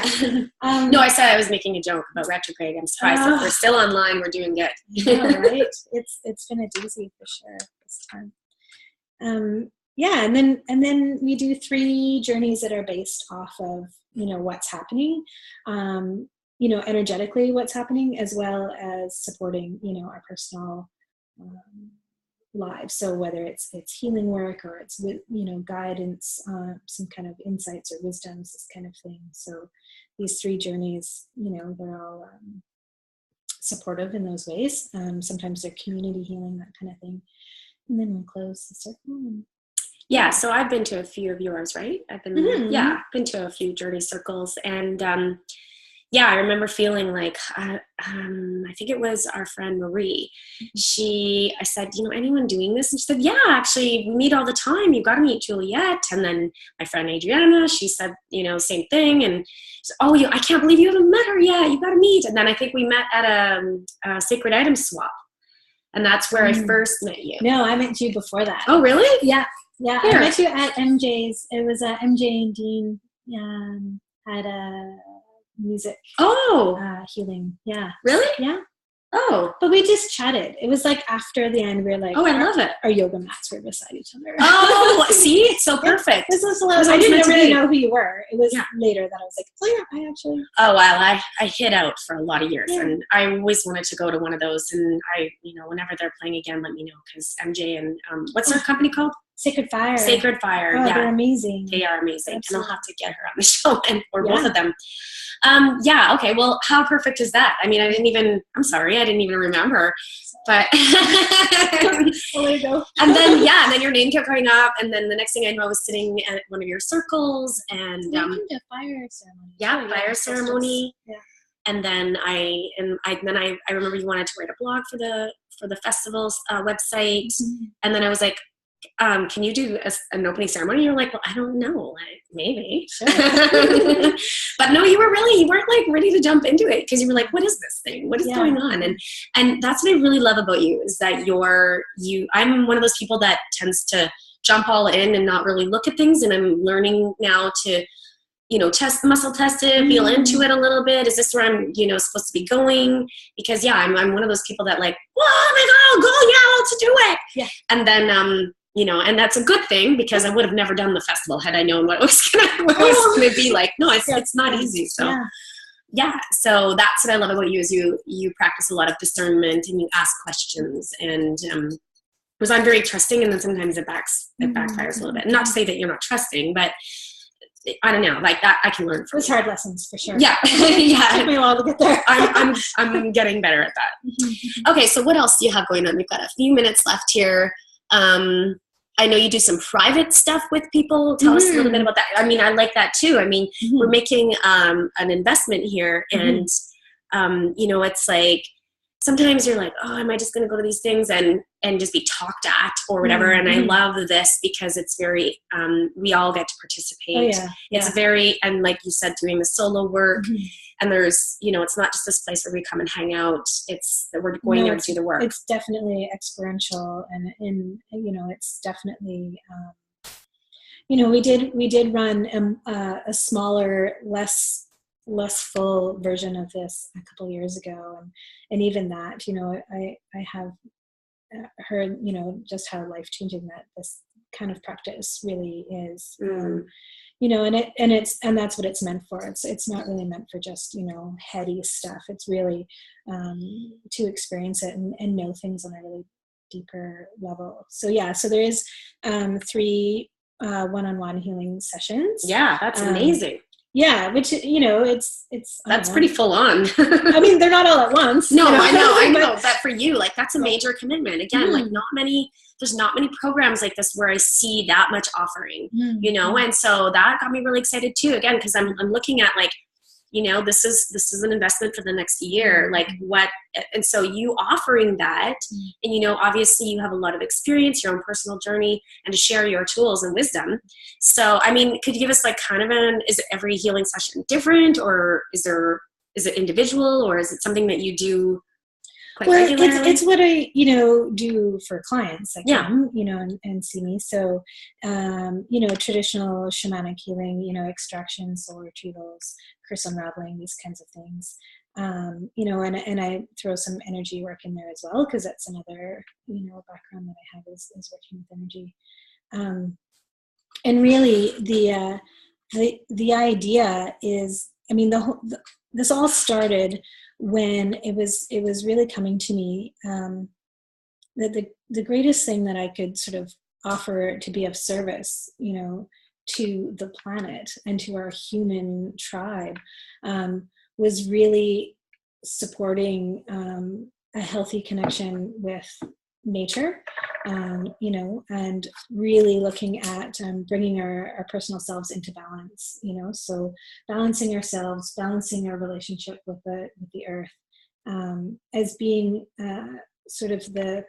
No, I said I was making a joke about retrograde. I'm surprised if we're still online. We're doing good. Yeah, right. It's been a doozy for sure this time. And then we do 3 journeys that are based off of what's happening, energetically what's happening, as well as supporting our personal lives. So whether it's healing work or it's guidance, some kind of insights or wisdoms, this kind of thing. So these 3 journeys, they're all supportive in those ways. Sometimes they're community healing, that kind of thing. And then we'll close the circle. Yeah, so I've been to a few of yours, right? I've been been to a few journey circles, and I remember feeling like, I think it was our friend Marie. I said, anyone doing this? And she said, yeah, actually, we meet all the time. You got to meet Juliette. And then my friend Adriana, she said, same thing. And she said, oh, I can't believe you haven't met her yet. You got to meet. And then I think we met at a sacred item swap. And that's where I first met you. No, I met you before that. Oh, really? Yeah. Yeah. Here. I met you at MJ's. It was MJ and Dean had a music healing. Yeah. Really? Yeah. Oh. But we just chatted. It was like after the end, we were like, oh, I love it. Our yoga mats were beside each other. Oh, see? It's so perfect. This was I didn't really know who you were. It was later that I was like, oh yeah, I actually. Oh, well, I hid out for a lot of years, and I always wanted to go to one of those, and I, whenever they're playing again, let me know, because MJ and, what's their company called? Sacred Fire. Sacred Fire. Oh, they're amazing. They are amazing. Absolutely. And I'll have to get her on the show, or both of them. Okay. Well, how perfect is that? I mean, I didn't even remember, but well, there you go. and then your name kept coming up, and then the next thing I know, I was sitting at one of your circles, and the fire ceremony. Yeah, fire ceremony. Yeah. And then I remember you wanted to write a blog for the festival's website, and then I was like, can you do an opening ceremony? You're like, well, I don't know, maybe. Sure. But no, you weren't like ready to jump into it, because you were like, what is this thing? What is going on? And that's what I really love about you, is that I'm one of those people that tends to jump all in and not really look at things. And I'm learning now to, muscle test it, feel into it a little bit. Is this where I'm, supposed to be going? Because I'm one of those people that like, oh my God, I'll go, let's do it. Yeah. And then, and that's a good thing, because I would have never done the festival had I known what it was gonna be like. No, it's not easy. So so that's what I love about you, is you practice a lot of discernment, and you ask questions, and because I'm very trusting, and then sometimes it backfires a little bit. And not to say that you're not trusting, but I don't know, like that I can learn from. It's hard lessons for sure. Yeah. It took me a while to get there. I'm getting better at that. Okay, so what else do you have going on? We've got a few minutes left here. I know you do some private stuff with people. Tell us a little bit about that. I mean, I like that too. I mean, we're making an investment here, and you know, it's like sometimes you're like, oh, am I just going to go to these things and just be talked at or whatever? And I love this because it's very, we all get to participate. Oh, yeah. It's very, and like you said, doing the solo work, and there's, you know, it's not just this place where we come and hang out. It's that we're going there to do the work. It's definitely experiential, and you know, it's definitely, you know, we did run a smaller, less full version of this a couple years ago, and even that, you know, I have heard, you know, just how life-changing that this kind of practice really is. You know, and that's what it's meant for. It's not really meant for just, you know, heady stuff. It's really to experience it and know things on a really deeper level. So yeah, so there is 3 one-on-one healing sessions. Yeah, that's amazing. Yeah, which, you know, it's that's pretty full on. I mean, they're not all at once. No, you know? I know. But for you, like, that's a major commitment. Again, like there's not many programs like this where I see that much offering, you know? And so that got me really excited too, again, because I'm looking at, like, you know, this is an investment for the next year. Like, what, and so you offering that, and, you know, obviously you have a lot of experience, your own personal journey, and to share your tools and wisdom. So, I mean, could you give us like kind of is every healing session different, or is it individual, or is it something that you do quite regularly? It's what I, you know, do for clients that come, you know, and see me. So, you know, traditional shamanic healing, you know, extraction, soul retrievals, crystal unraveling, these kinds of things. You know, and I throw some energy work in there as well, because that's another, you know, background that I have is working with energy. And really the idea is, I mean, this all started when it was really coming to me that the greatest thing that I could sort of offer to be of service, you know, to the planet and to our human tribe, was really supporting a healthy connection with nature, you know, and really looking at bringing our personal selves into balance, you know, so balancing ourselves, balancing our relationship with the earth, as being sort of the,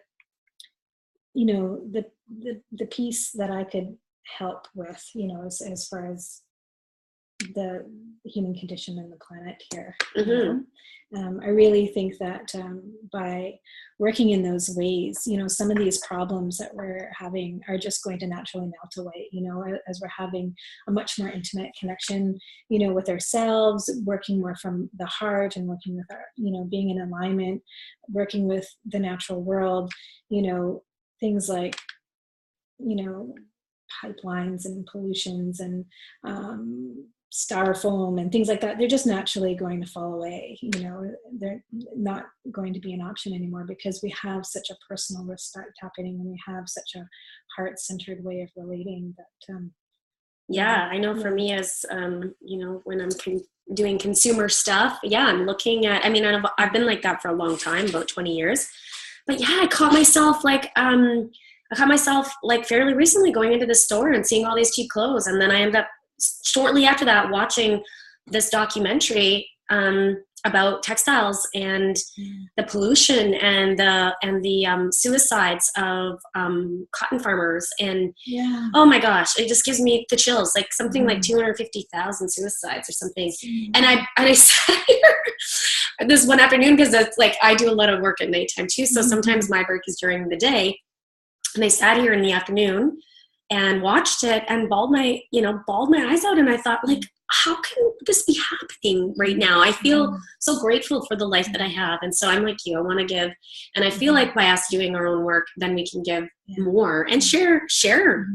you know, the piece that I could help with, you know, as far as the human condition and the planet here. You know? I really think that by working in those ways, you know, some of these problems that we're having are just going to naturally melt away, you know, as we're having a much more intimate connection, you know, with ourselves, working more from the heart and working with our, you know, being in alignment, working with the natural world, you know, things like, you know, pipelines and pollutions and styrofoam and things like that, they're just naturally going to fall away. You know, they're not going to be an option anymore, because we have such a personal respect happening, and we have such a heart-centered way of relating that I know for me, as you know, when I'm doing consumer stuff, I'm looking at, I mean, I've been like that for a long time, about 20 years, but I caught myself like fairly recently going into the store and seeing all these cheap clothes, and then I ended up shortly after that watching this documentary about textiles and the pollution and the suicides of cotton farmers, and oh my gosh, it just gives me the chills, like something like 250,000 suicides or something. And I sat here this one afternoon, because it's like I do a lot of work at nighttime too, so sometimes my work is during the day, and I sat here in the afternoon and watched it and bawled my eyes out. And I thought, like, how can this be happening right now? I feel so grateful for the life that I have. And so I'm like you, I want to give. And I feel like by us doing our own work, then we can give more and share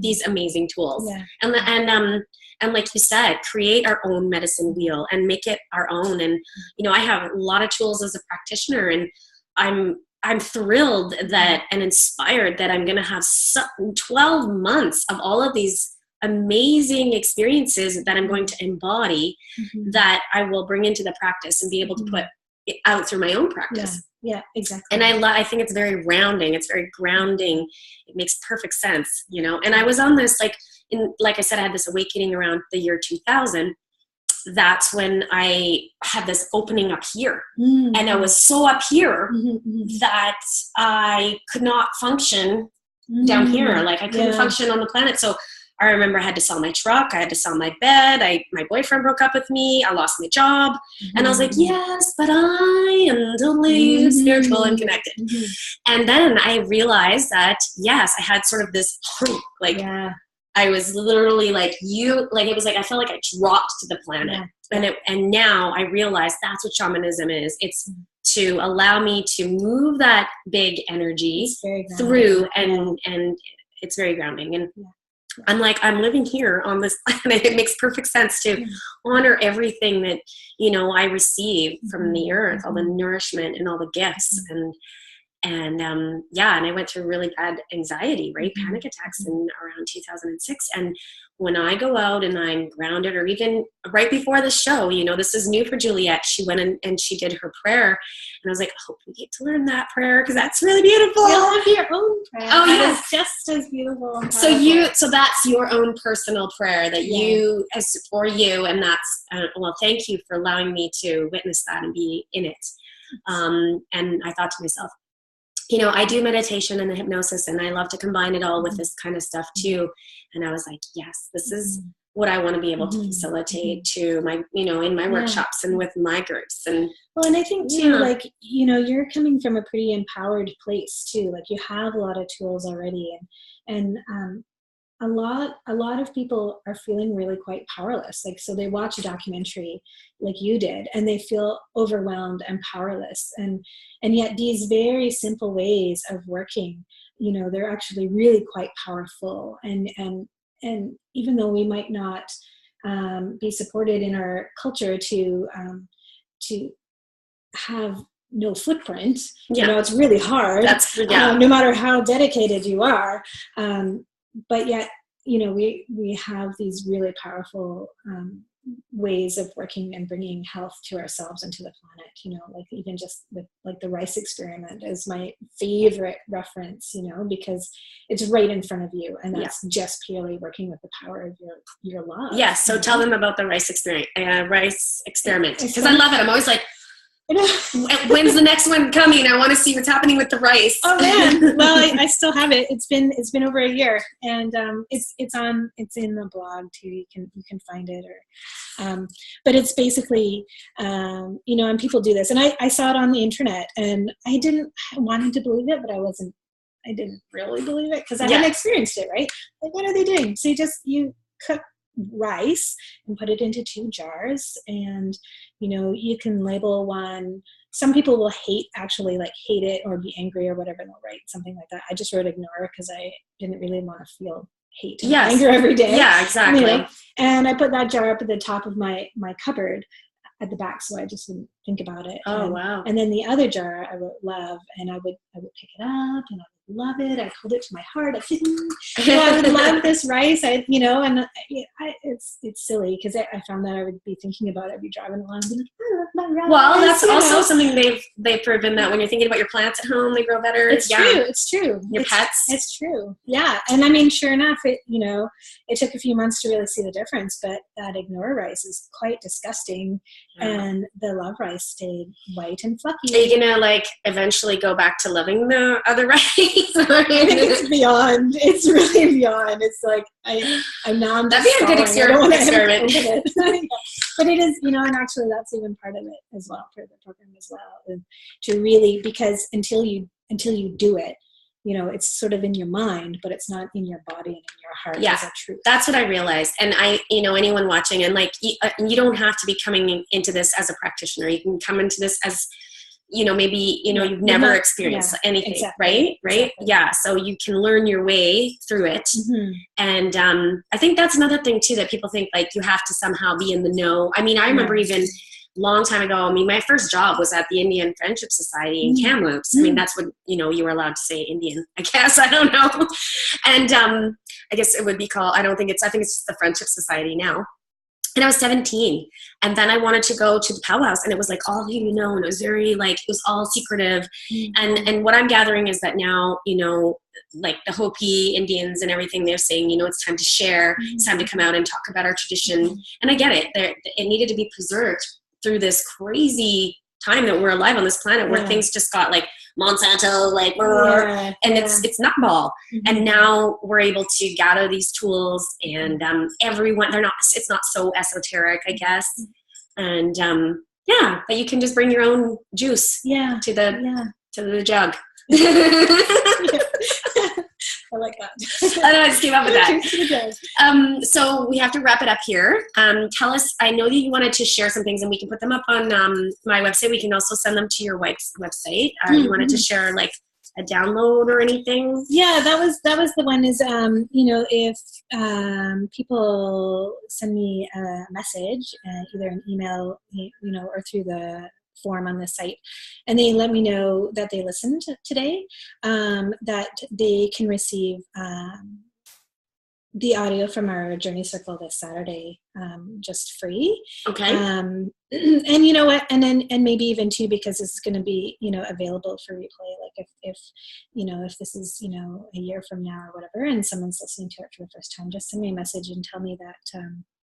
these amazing tools. And like you said, create our own medicine wheel and make it our own. And, you know, I have a lot of tools as a practitioner, and I'm thrilled that and inspired that I'm going to have 12 months of all of these amazing experiences that I'm going to embody, that I will bring into the practice and be able to put out through my own practice. Yeah, exactly. And I think it's very rounding. It's very grounding. It makes perfect sense, you know. And I was on this, like I said, I had this awakening around the year 2000. That's when I had this opening up here. Mm-hmm. And I was so up here that I could not function down here. Like I couldn't function on the planet. So I remember I had to sell my truck. I had to sell my bed. My boyfriend broke up with me. I lost my job. And I was like, yes, but I am totally spiritual and connected. And then I realized that, yes, I had sort of this, I was literally like, it was like, I felt like I dropped to the planet. And now I realize that's what shamanism is. It's to allow me to move that big energy through, and it's very grounding. And I'm like, I'm living here on this planet. It makes perfect sense to honor everything that, you know, I receive from the earth, all the nourishment and all the gifts. And I went through really bad anxiety, right? Panic attacks in around 2006. And when I go out and I'm grounded, or even right before the show, you know, this is new for Juliette. She went in and she did her prayer. And I was like, I hope we get to learn that prayer, because that's really beautiful. You'll have your own prayer. Oh, yeah. It's just as beautiful. And so that's your own personal prayer that you, as for you. And that's, thank you for allowing me to witness that and be in it. And I thought to myself, you know, I do meditation and the hypnosis, and I love to combine it all with this kind of stuff too. And I was like, yes, this is what I want to be able to facilitate to my, you know, in my workshops and with my groups. And I think too, like, you know, you're coming from a pretty empowered place too. Like you have a lot of tools already, and a lot of people are feeling really quite powerless. Like, so they watch a documentary like you did, and they feel overwhelmed and powerless. And yet these very simple ways of working, you know, they're actually really quite powerful. And even though we might not be supported in our culture to have no footprint, you know, it's really hard. No matter how dedicated you are. But yet, you know, we have these really powerful ways of working and bringing health to ourselves and to the planet, you know, like even just with like the rice experiment is my favorite reference, you know, because it's right in front of you, and that's just purely working with the power of your love. Yes. So tell them about the rice experiment, because I love it. I'm always like, when's the next one coming? I want to see what's happening with the rice. Oh man, well, I still have it. It's been over a year, and it's in the blog too. You can find it, or but it's basically you know, and people do this, and I saw it on the internet, and I wanted to believe it, but I didn't really believe it because I hadn't experienced it. Right? Like, what are they doing? So you cook rice and put it into 2 jars, and you know, you can label one. Some people will hate it or be angry or whatever, and they'll write something like that. I just wrote ignore because I didn't really want to feel hate and anger every day. Yeah, exactly. You know? And I put that jar up at the top of my cupboard at the back, so I just didn't think about it. Wow. And then the other jar I wrote love, and I would pick it up and I would love it. I'd hold it to my heart. I would love this rice. It's silly because I found that I would be thinking about it, I'd be driving along and be like, I love my rice. Well, that's also something they've proven, that when you're thinking about your plants at home, they grow better. It's true. It's true. Your pets. It's true. Yeah. And I mean, sure enough, it took a few months to really see the difference, but that ignore rice is quite disgusting. And the love rice stayed white and fluffy. Are you gonna like eventually go back to loving the other rice? I think it's beyond. It's really beyond. It's like I'm now. That'd be a good experiment. But it is, you know, and actually that's even part of it as well, for the program as well, to really, because until you do it, you know, it's sort of in your mind, but it's not in your body and in your heart. Yeah, as a truth. That's what I realized. And anyone watching, and like, you don't have to be coming into this as a practitioner. You can come into this as, you know, maybe, you know, you've never experienced anything, right? Exactly. Yeah. So you can learn your way through it. And I think that's another thing too, that people think like you have to somehow be in the know. I mean, I remember even long time ago, I mean, my first job was at the Indian Friendship Society in Kamloops. I mean, that's what, you know, you were allowed to say Indian, I guess. I don't know. And I guess it would be called, I think it's the Friendship Society now. and I was 17. And then I wanted to go to the powwows, and it was like all you know, and it was very like, it was all secretive. And what I'm gathering is that now, you know, like the Hopi Indians and everything, they're saying, you know, it's time to share, it's time to come out and talk about our tradition. And I get it. It needed to be preserved through this crazy time that we're alive on this planet where things just got like Monsanto, like, and it's nutball. And now we're able to gather these tools, and everyone, it's not so esoteric, I guess. And but you can just bring your own juice to the jug. I like that. I know, I just came up with that. So we have to wrap it up here. Tell us, I know that you wanted to share some things, and we can put them up on my website. We can also send them to your wife's website. You wanted to share like a download or anything? Yeah, that was the one is, you know, if people send me a message, either an email, you know, or through the form on the site, and they let me know that they listened today, that they can receive the audio from our Journey Circle this Saturday, just free. Okay. And you know what, and maybe even too, because it's going to be, you know, available for replay. Like if you know, if this is, you know, a year from now or whatever, and someone's listening to it for the first time, just send me a message and tell me that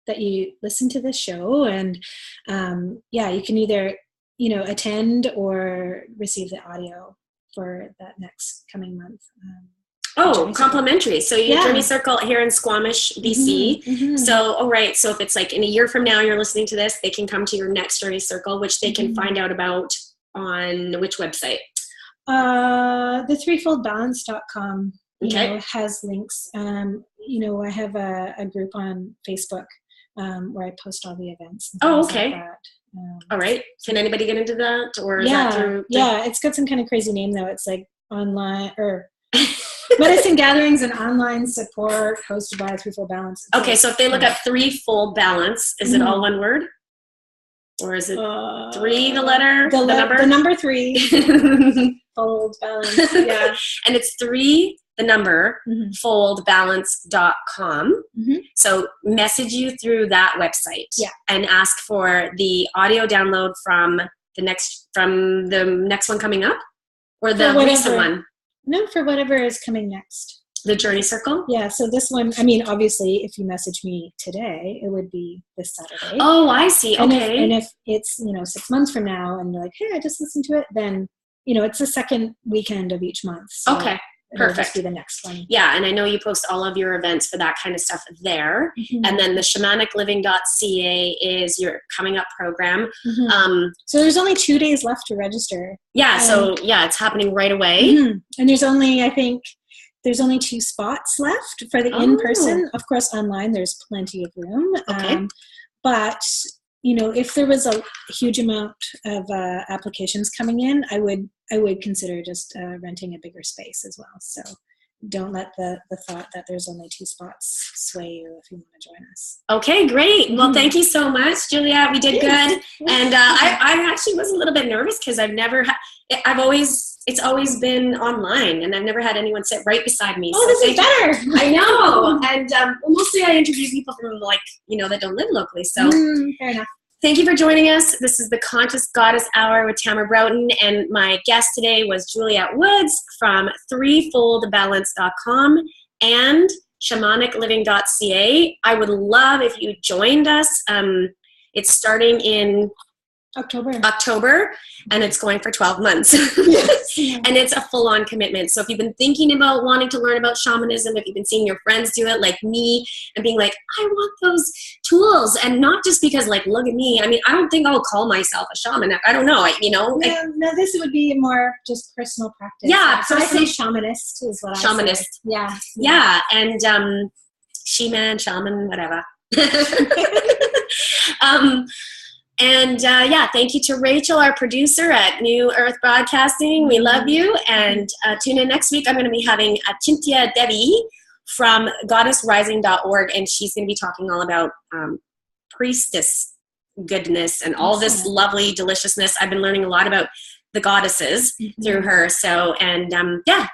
that you listen to this show, and you can either, you know, attend or receive the audio for that next coming month. Complimentary. So you Journey Circle here in Squamish, BC. So, right. So if it's like in a year from now, you're listening to this, they can come to your next Journey Circle, which they can find out about on which website? The threefoldbalance.com, you know, has links. You know, I have a group on Facebook where I post all the events. And like that. All right. Can anybody get into that, or is that through? It's got some kind of crazy name though. It's like online or medicine gatherings and online support hosted by Threefold Balance. So if they look up Threefold Balance, is it all one word, or is it three the letter, the number? The number 3. Fold Balance. Yeah, and it's 3. The number, foldbalance.com. So message you through that website and ask for the audio download from the next one coming up, or the recent one? No, for whatever is coming next. The Journey Circle? Yeah, so this one, I mean, obviously, if you message me today, it would be this Saturday. Oh, I see. Okay. And if it's, you know, 6 months from now and you're like, hey, I just listened to it, then, you know, it's the second weekend of each month. So okay. Perfect. Just be the next one. Yeah, and I know you post all of your events for that kind of stuff there. And then the shamanicliving.ca is your coming up program. So there's only 2 days left to register. Yeah, it's happening right away. And there's only, I think, there's only 2 spots left for the in-person. Of course, online, there's plenty of room. But, you know, if there was a huge amount of applications coming in, I would consider just renting a bigger space as well. So don't let the thought that there's only 2 spots sway you if you want to join us. Okay, great. Well, thank you so much, Juliette. We did good. And I actually was a little bit nervous because it's always been online, and I've never had anyone sit right beside me. Oh, so this is better. I know. And mostly I interview people from that don't live locally. So fair enough. Thank you for joining us. This is the Conscious Goddess Hour with Tammra Broughton, and my guest today was Juliette Woods from threefoldbalance.com and shamanicliving.ca. I would love if you joined us. It's starting in October, and it's going for 12 months. Yes. And it's a full-on commitment. So if you've been thinking about wanting to learn about shamanism, if you've been seeing your friends do it like me and being like, I want those tools, and not just because look at me. I mean, I don't think I'll call myself a shaman. I don't know. No, this would be more just personal practice. Yeah. So I say shamanist is what I say. Shamanist. Yeah. Yeah. And she-man, shaman, whatever. And thank you to Rachel, our producer at New Earth Broadcasting. We love you. And tune in next week. I'm going to be having Achintya Devi from goddessrising.org, and she's going to be talking all about priestess goodness and all this lovely deliciousness. I've been learning a lot about the goddesses through her. So, and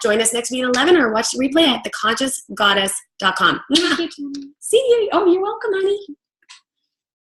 join us next week at 11 or watch the replay at theconsciousgoddess.com. See you. Oh, you're welcome, honey.